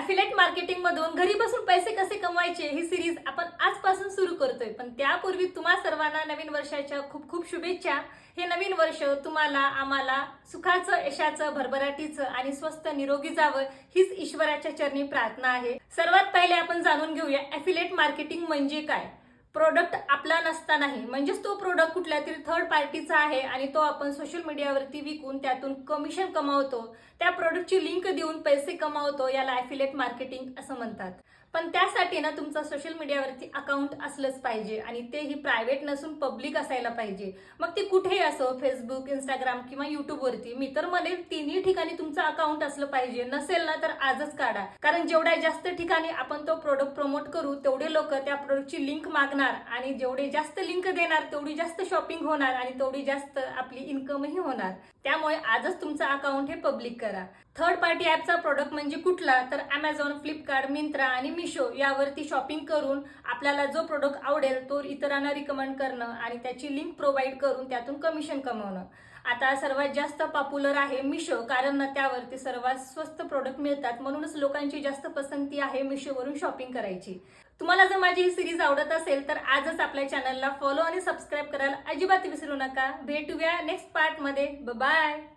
ॲफिलिएट marketing मधून घरी बसून पैसे कसे कमवायचे ही सिरीज आपण आजपासून सुरू करतोय। पण त्यापूर्वी तुम्हा सर्वांना नवीन वर्षाच्या खूप खूप शुभेच्छा। हे नवीन वर्ष तुम्हाला आम्हाला सुखाचं, यशाचं, भरभराटीचं आणि स्वस्थ निरोगी जावं हीच ईश्वराच्या चरणी प्रार्थना आहे। सर्वात पहिले आपण जाणून घेऊया ॲफिलिएट मार्केटिंग म्हणजे काय। प्रोडक्ट आपला नसतानाही म्हणजेच तो प्रोडक्ट कुठल्या तरी थर्ड पार्टीचा आहे आणि तो आपण सोशल मीडियावरती विकून त्यातून कमिशन कमावतो, त्या प्रोडक्टची लिंक देऊन पैसे कमावतो, याला ॲफिलिएट मार्केटिंग असं म्हणतात। पण त्यासाठी ना तुमचं सोशल मीडियावरती अकाउंट असलंच पाहिजे आणि तेही प्रायव्हेट नसून पब्लिक असायला पाहिजे। मग ते कुठेही असो, फेसबुक, इंस्टाग्राम किंवा युट्यूबवरती। मी तर म्हणेल तिन्ही ठिकाणी तुमचं अकाउंट असलं पाहिजे। नसेल ना तर आजच काढा, कारण जेवढ्या जास्त ठिकाणी आपण तो प्रोडक्ट प्रमोट करू तेवढे लोक त्या प्रोडक्टची लिंक मागणार आणि जेवढे जास्त लिंक देणार तेवढी जास्त शॉपिंग होणार आणि तेवढी जास्त आपली इन्कमही होणार। त्यामुळे आजच तुमचं अकाउंट हे पब्लिक करा। थर्ड पार्टी ॲपचा प्रोडक्ट म्हणजे कुठला तर Amazon, फ्लिपकार्ट, मिंत्रा आणि मिशो यावरती शॉपिंग करून आपल्याला जो प्रोडक्ट आवडेल तो इतरांना रिकमेंड करणं आणि त्याची लिंक प्रोव्हाइड करून त्यातून कमिशन कमवणं। आता सर्वात जास्त पॉप्युलर आहे मिशो, कारण त्यावरती सर्वात स्वस्त प्रोडक्ट मिळतात, म्हणूनच लोकांची जास्त पसंती आहे मिशोवरून शॉपिंग करायची। तुम्हाला जर माझी ही सिरीज आवडत असेल तर आजच आपल्या चॅनलला फॉलो आणि सबस्क्राईब करायला अजिबात विसरू नका। भेटूया नेक्स्ट पार्टमध्ये। बाय।